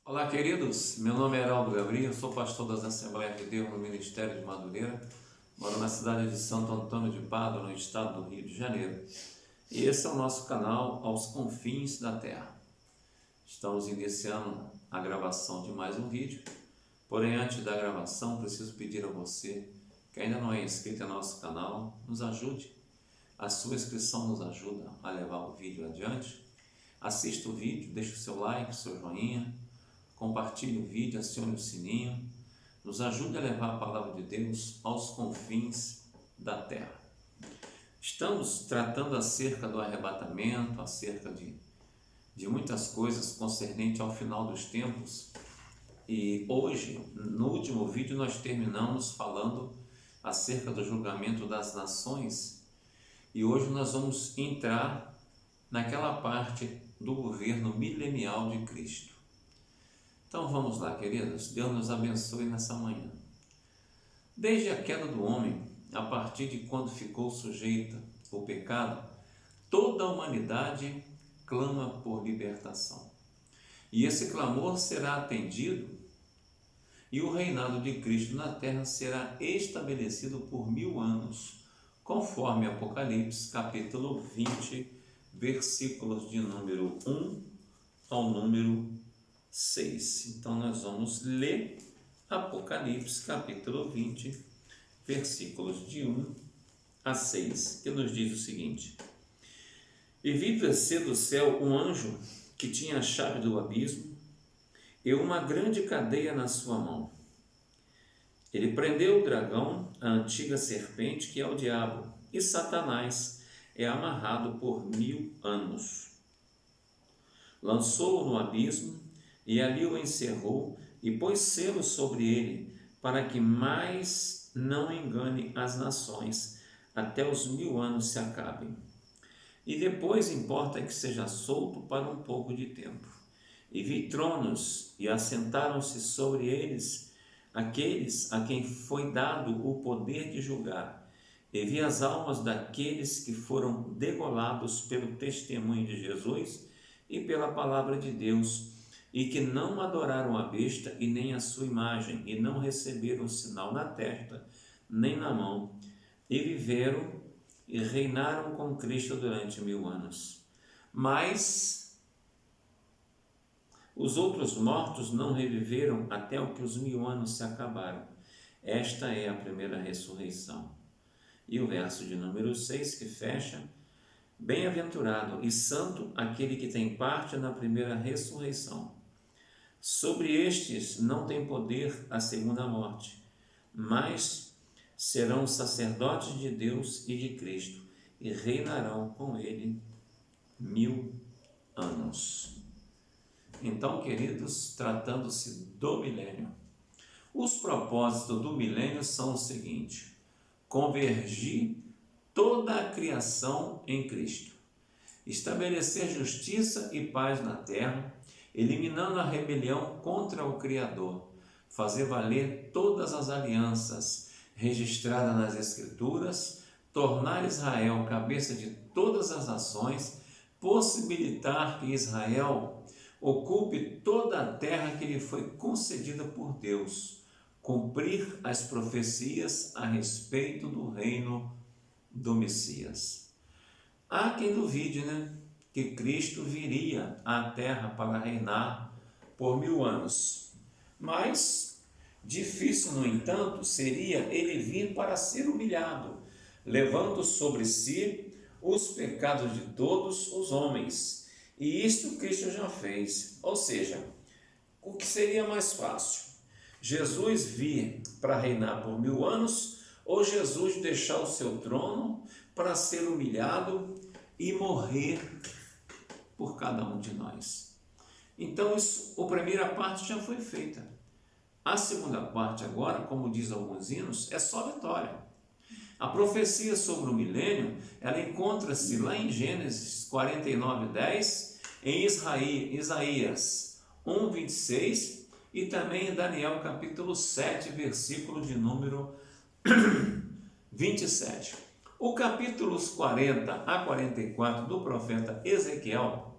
Olá, queridos. Meu nome é Heraldo Gabriel, sou pastor das Assembleias de Deus no Ministério de Madureira, moro na cidade de Santo Antônio de Pádua, no estado do Rio de Janeiro. E esse é o nosso canal Aos Confins da Terra. Estamos iniciando a gravação de mais um vídeo, porém antes da gravação preciso pedir a você que ainda não é inscrito em nosso canal, nos ajude. A sua inscrição nos ajuda a levar o vídeo adiante. Assista o vídeo, deixe o seu like, o seu joinha, compartilhe o vídeo, acione o sininho, nos ajude a levar a palavra de Deus aos confins da terra. Estamos tratando acerca do arrebatamento, acerca de muitas coisas concernentes ao final dos tempos, e hoje, no último vídeo, nós terminamos falando acerca do julgamento das nações, e hoje nós vamos entrar naquela parte do governo milenial de Cristo. Então vamos lá, queridos, Deus nos abençoe nessa manhã. Desde a queda do homem, a partir de quando ficou sujeita ao pecado, toda a humanidade clama por libertação. E esse clamor será atendido e o reinado de Cristo na terra será estabelecido por 1000 anos, conforme Apocalipse, capítulo 20, versículos de número 1 ao número 6. Então nós vamos ler Apocalipse capítulo 20, versículos de 1 a 6, que nos diz o seguinte: E vi descer do céu um anjo que tinha a chave do abismo e uma grande cadeia na sua mão. Ele prendeu o dragão, a antiga serpente, que é o diabo, e Satanás é amarrado por 1000 anos. Lançou-o no abismo e ali o encerrou e pôs selo sobre ele, para que mais não engane as nações, até os 1000 anos se acabem. E depois importa que seja solto para um pouco de tempo. E vi tronos, e assentaram-se sobre eles aqueles a quem foi dado o poder de julgar. E vi as almas daqueles que foram degolados pelo testemunho de Jesus e pela palavra de Deus, e que não adoraram a besta e nem a sua imagem, e não receberam sinal na testa, nem na mão, e viveram e reinaram com Cristo durante 1000 anos. Mas os outros mortos não reviveram até o que os 1000 anos se acabaram. Esta é a primeira ressurreição. E o verso de número 6 que fecha: Bem-aventurado e santo aquele que tem parte na primeira ressurreição. Sobre estes não tem poder a segunda morte, mas serão sacerdotes de Deus e de Cristo, e reinarão com ele 1000 anos. Então, queridos, tratando-se do milênio, os propósitos do milênio são o seguinte: convergir toda a criação em Cristo, estabelecer justiça e paz na terra, eliminando a rebelião contra o Criador, fazer valer todas as alianças registradas nas Escrituras, tornar Israel cabeça de todas as nações, possibilitar que Israel ocupe toda a terra que lhe foi concedida por Deus, cumprir as profecias a respeito do reino do Messias. Há quem duvide, que Cristo viria à terra para reinar por 1000 anos. Mas difícil, no entanto, seria ele vir para ser humilhado, levando sobre si os pecados de todos os homens. E isto Cristo já fez. Ou seja, o que seria mais fácil? Jesus vir para reinar por 1000 anos, ou Jesus deixar o seu trono para ser humilhado e morrer por cada um de nós? Então, a primeira parte já foi feita. A segunda parte agora, como diz alguns hinos, é só vitória. A profecia sobre o milênio, ela encontra-se lá em Gênesis 49:10, em Isaías 1:26 e também em Daniel capítulo 7, versículo de número 27. O capítulos 40 a 44 do profeta Ezequiel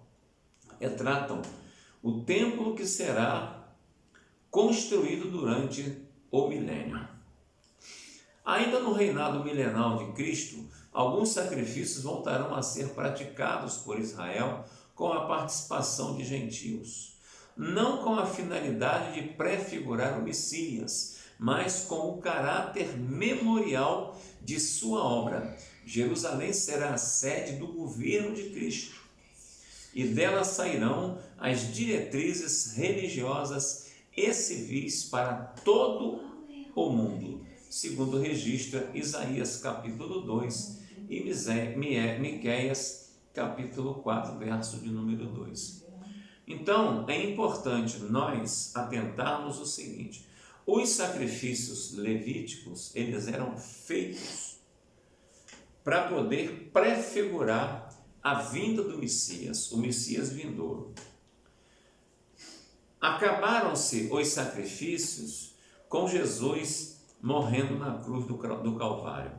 tratam o templo que será construído durante o milênio. Ainda no reinado milenal de Cristo, alguns sacrifícios voltarão a ser praticados por Israel com a participação de gentios, não com a finalidade de prefigurar o Messias, mas com o caráter memorial de sua obra. Jerusalém será a sede do governo de Cristo, e dela sairão as diretrizes religiosas e civis para todo o mundo, segundo registra Isaías capítulo 2 e Miqueias capítulo 4, verso de número 2. Então, é importante nós atentarmos o seguinte: os sacrifícios levíticos, eles eram feitos para poder prefigurar a vinda do Messias, o Messias vindouro. Acabaram-se os sacrifícios com Jesus morrendo na cruz do Calvário.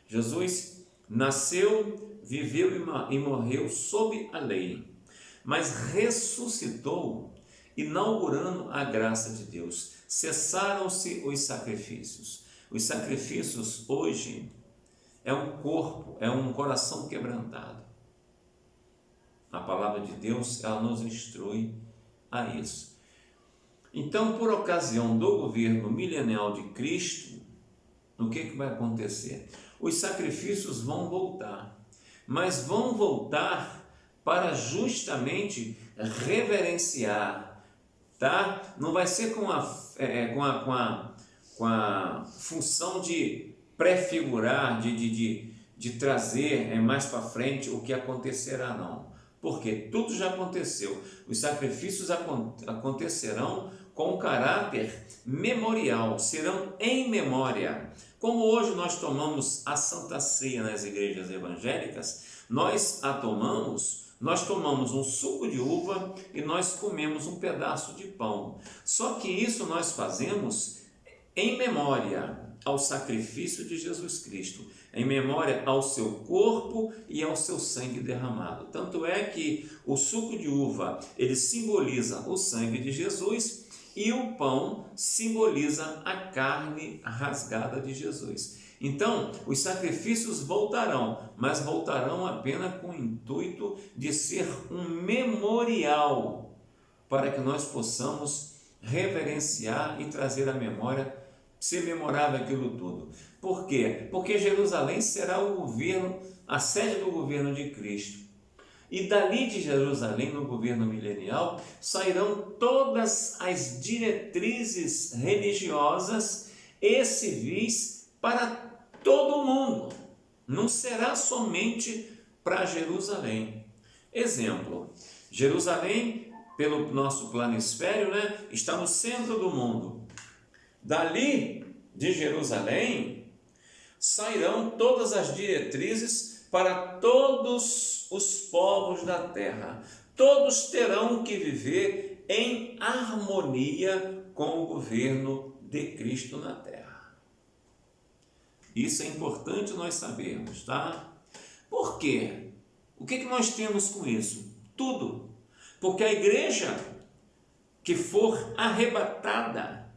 Jesus nasceu, viveu e morreu sob a lei, mas ressuscitou, inaugurando a graça de Deus. Cessaram-se os sacrifícios. Os sacrifícios hoje é um corpo, é um coração quebrantado. A palavra de Deus, ela nos instrui a isso. Então, por ocasião do governo milenial de Cristo, o que vai acontecer? Os sacrifícios vão voltar, mas vão voltar para justamente reverenciar, tá? Não vai ser com a função de prefigurar, de trazer mais para frente o que acontecerá, não. Porque tudo já aconteceu. Os sacrifícios acontecerão com caráter memorial, serão em memória. Como hoje nós tomamos a Santa Ceia nas igrejas evangélicas, nós tomamos um suco de uva e nós comemos um pedaço de pão. Só que isso nós fazemos em memória ao sacrifício de Jesus Cristo, em memória ao seu corpo e ao seu sangue derramado. Tanto é que o suco de uva, ele simboliza o sangue de Jesus e o pão simboliza a carne rasgada de Jesus. Então, os sacrifícios voltarão, mas voltarão apenas com o intuito de ser um memorial para que nós possamos reverenciar e trazer à memória, ser memorável aquilo tudo. Por quê? Porque Jerusalém será o governo, a sede do governo de Cristo. E dali de Jerusalém, no governo milenial, sairão todas as diretrizes religiosas e civis para todo o mundo. Não será somente para Jerusalém. Exemplo, Jerusalém, pelo nosso planisfério, está no centro do mundo. Dali de Jerusalém sairão todas as diretrizes para todos os povos da terra. Todos terão que viver em harmonia com o governo de Cristo na terra. Isso é importante nós sabermos, tá? Por quê? O que nós temos com isso? Tudo. Porque a igreja que for arrebatada,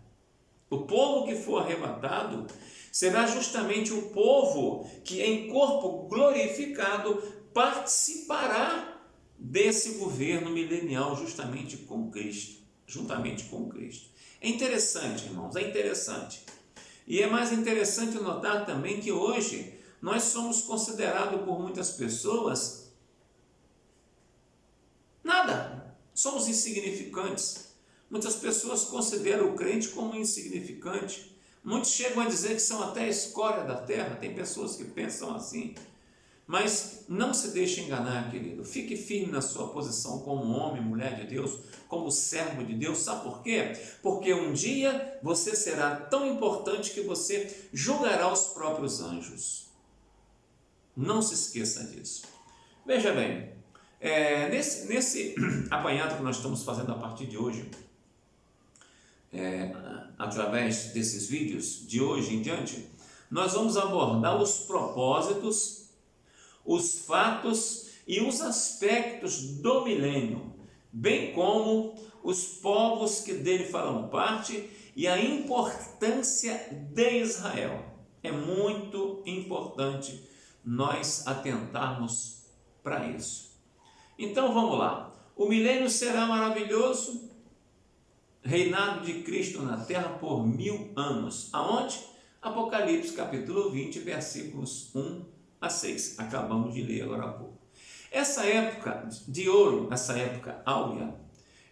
o povo que for arrebatado, será justamente o povo que em corpo glorificado participará desse governo milenial justamente com Cristo, juntamente com Cristo. É interessante, irmãos, é interessante. E é mais interessante notar também que hoje nós somos considerados por muitas pessoas nada, somos insignificantes. Muitas pessoas consideram o crente como insignificante. Muitos chegam a dizer que são até a escória da terra. Tem pessoas que pensam assim. Mas não se deixe enganar, querido. Fique firme na sua posição como homem, mulher de Deus, como servo de Deus. Sabe por quê? Porque um dia você será tão importante que você julgará os próprios anjos. Não se esqueça disso. Veja bem, nesse apanhado que nós estamos fazendo a partir de hoje, através desses vídeos de hoje em diante, nós vamos abordar os propósitos, os fatos e os aspectos do milênio, bem como os povos que dele farão parte e a importância de Israel. É muito importante nós atentarmos para isso. Então vamos lá. O milênio será maravilhoso, reinado de Cristo na terra por 1000 anos. Aonde? Apocalipse capítulo 20, versículos 1 a 6. Acabamos de ler agora há pouco. Essa época de ouro, essa época áurea,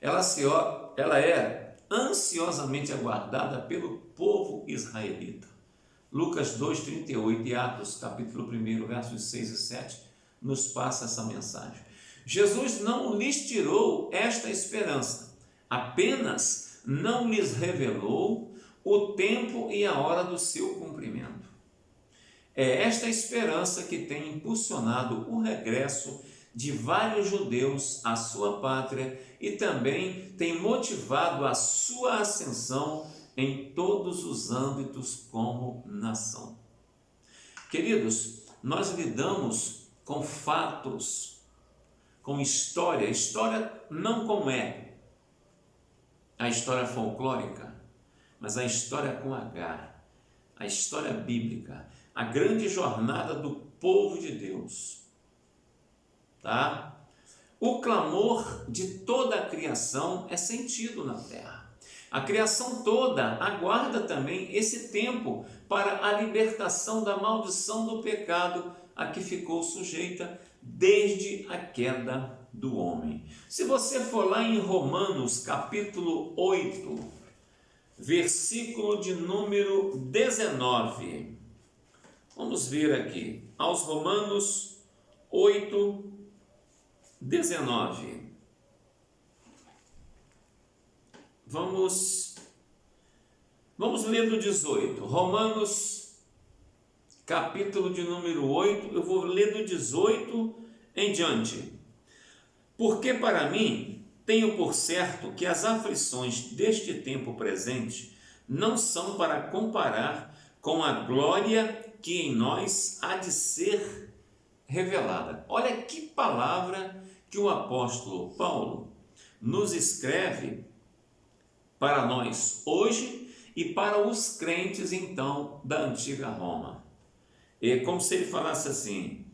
ela é ansiosamente aguardada pelo povo israelita. Lucas 2:38 e Atos capítulo 1, versos 6 e 7 nos passa essa mensagem. Jesus não lhes tirou esta esperança, apenas não lhes revelou o tempo e a hora do seu cumprimento. É esta esperança que tem impulsionado o regresso de vários judeus à sua pátria e também tem motivado a sua ascensão em todos os âmbitos como nação. Queridos, nós lidamos com fatos, com história não como é a história folclórica, mas a história com H, a história bíblica, a grande jornada do povo de Deus, tá? O clamor de toda a criação é sentido na terra. A criação toda aguarda também esse tempo para a libertação da maldição do pecado a que ficou sujeita desde a queda do homem. Se você for lá em Romanos capítulo 8, versículo de número 19, vamos ver aqui, aos Romanos 8, 19. Vamos ler do 18. Romanos, capítulo de número 8, eu vou ler do 18 em diante. Porque para mim, tenho por certo que as aflições deste tempo presente não são para comparar com a glória que em nós há de ser revelada. Olha que palavra que o apóstolo Paulo nos escreve para nós hoje e para os crentes então da antiga Roma. É como se ele falasse assim: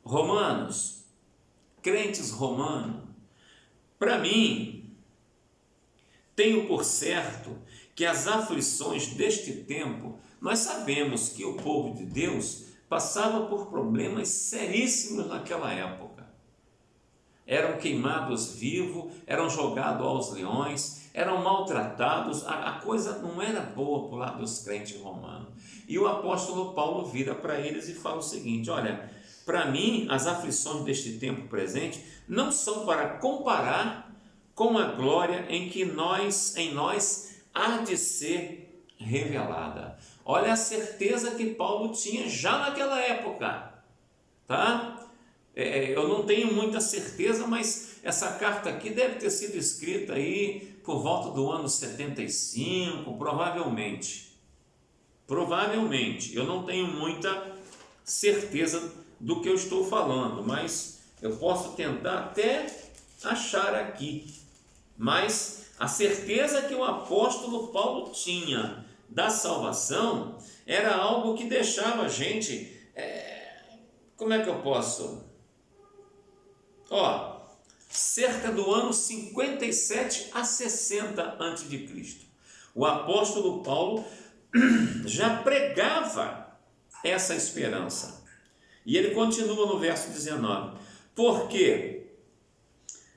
romanos, crentes romanos, para mim, tenho por certo que as aflições deste tempo, nós sabemos que o povo de Deus passava por problemas seríssimos naquela época. Eram queimados vivos, eram jogados aos leões, eram maltratados, a coisa não era boa para o lado dos crentes romanos. E o apóstolo Paulo vira para eles e fala o seguinte: olha, para mim as aflições deste tempo presente não são para comparar com a glória em nós há de ser revelada. Olha a certeza que Paulo tinha já naquela época, tá? Eu não tenho muita certeza, mas essa carta aqui deve ter sido escrita aí por volta do ano 75, provavelmente. Provavelmente, eu não tenho muita certeza do que eu estou falando, mas eu posso tentar até achar aqui. Mas a certeza que o apóstolo Paulo tinha da salvação era algo que deixava a gente, como é que eu posso? Cerca do ano 57 a 60 a.C., o apóstolo Paulo já pregava essa esperança. E ele continua no verso 19: porque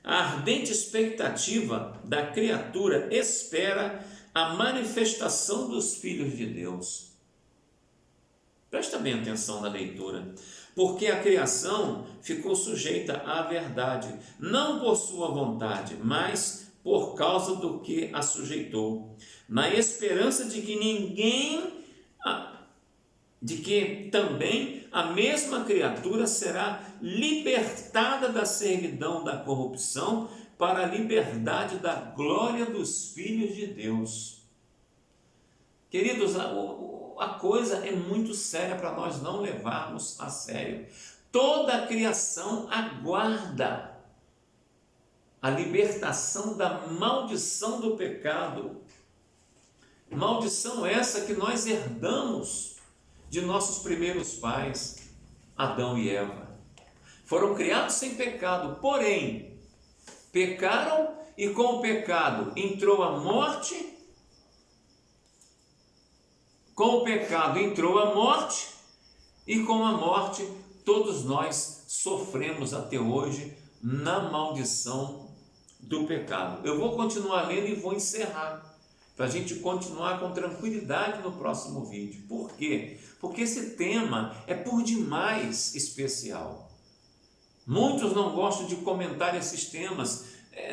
a ardente expectativa da criatura espera a manifestação dos filhos de Deus. Presta bem atenção na leitura. Porque a criação ficou sujeita à verdade, não por sua vontade, mas por causa do que a sujeitou, na esperança de que também a mesma criatura será libertada da servidão da corrupção para a liberdade da glória dos filhos de Deus. Queridos, a coisa é muito séria para nós não levarmos a sério. Toda a criação aguarda a libertação da maldição do pecado. Maldição essa que nós herdamos de nossos primeiros pais, Adão e Eva. Foram criados sem pecado, porém, pecaram e com o pecado entrou a morte. Com o pecado entrou a morte e com a morte todos nós sofremos até hoje na maldição do pecado. Eu vou continuar lendo e vou encerrar, para a gente continuar com tranquilidade no próximo vídeo. Por quê? Porque esse tema é por demais especial. Muitos não gostam de comentar esses temas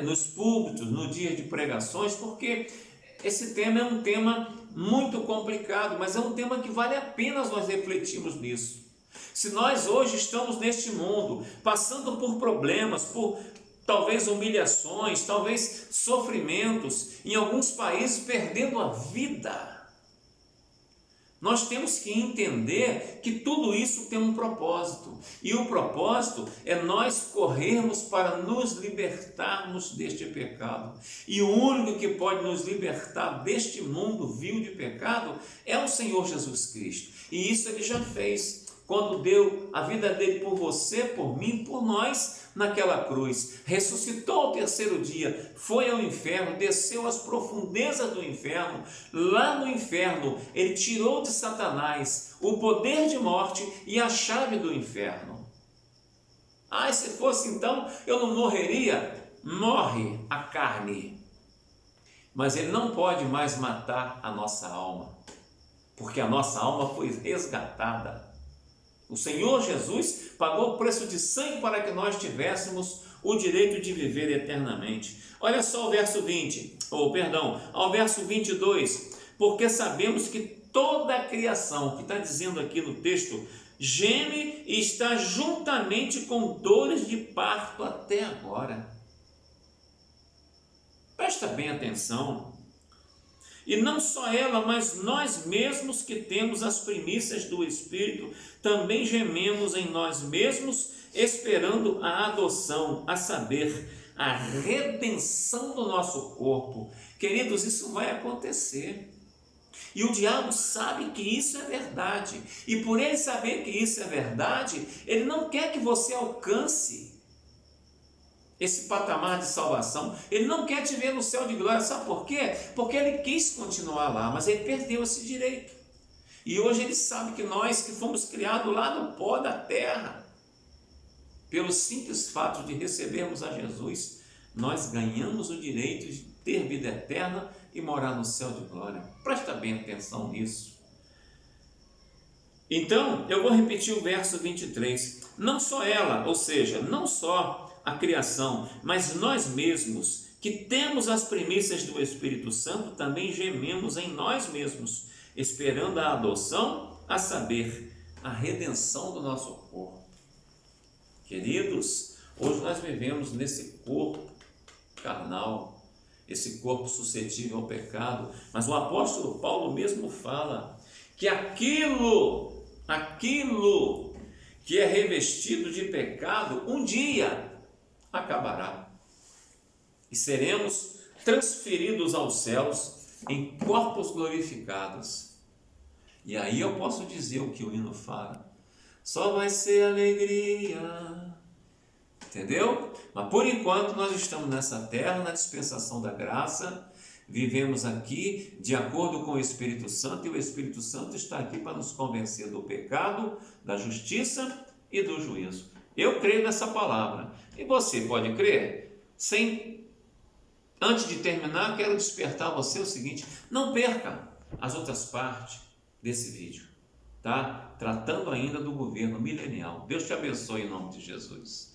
nos púlpitos, no dia de pregações, porque esse tema é um tema muito complicado, mas é um tema que vale a pena nós refletirmos nisso. Se nós hoje estamos neste mundo, passando por problemas, por talvez humilhações, talvez sofrimentos, em alguns países perdendo a vida, nós temos que entender que tudo isso tem um propósito, e o propósito é nós corrermos para nos libertarmos deste pecado, e o único que pode nos libertar deste mundo vil de pecado é o Senhor Jesus Cristo, e isso Ele já fez, quando deu a vida dele por você, por mim, por nós, naquela cruz, ressuscitou ao terceiro dia, foi ao inferno, desceu às profundezas do inferno, lá no inferno ele tirou de Satanás o poder de morte e a chave do inferno. Se fosse então, eu não morreria. Morre a carne, mas ele não pode mais matar a nossa alma, porque a nossa alma foi resgatada. O Senhor Jesus pagou o preço de sangue para que nós tivéssemos o direito de viver eternamente. Olha só o verso 20, ao verso 22, porque sabemos que toda a criação, que está dizendo aqui no texto, geme e está juntamente com dores de parto até agora. Presta bem atenção. E não só ela, mas nós mesmos que temos as primícias do Espírito, também gememos em nós mesmos, esperando a adoção, a saber, a redenção do nosso corpo. Queridos, isso vai acontecer. E o diabo sabe que isso é verdade. E por ele saber que isso é verdade, ele não quer que você alcance esse patamar de salvação. Ele não quer te ver no céu de glória. Sabe por quê? Porque ele quis continuar lá, mas ele perdeu esse direito. E hoje ele sabe que nós que fomos criados lá no pó da terra, pelo simples fato de recebermos a Jesus, nós ganhamos o direito de ter vida eterna e morar no céu de glória. Presta bem atenção nisso. Então, eu vou repetir o verso 23. Não só ela, ou seja, não só a criação, mas nós mesmos, que temos as primícias do Espírito Santo, também gememos em nós mesmos, esperando a adoção, a saber, a redenção do nosso corpo. Queridos, hoje nós vivemos nesse corpo carnal, esse corpo suscetível ao pecado, mas o apóstolo Paulo mesmo fala que aquilo que é revestido de pecado, um dia acabará e seremos transferidos aos céus em corpos glorificados. E aí eu posso dizer o que o hino fala: só vai ser alegria, entendeu? Mas por enquanto nós estamos nessa terra, na dispensação da graça, vivemos aqui de acordo com o Espírito Santo, e o Espírito Santo está aqui para nos convencer do pecado, da justiça e do juízo. Eu creio nessa palavra. E você pode crer? Antes de terminar, quero despertar você o seguinte: não perca as outras partes desse vídeo, tá? Tratando ainda do governo milenial. Deus te abençoe em nome de Jesus.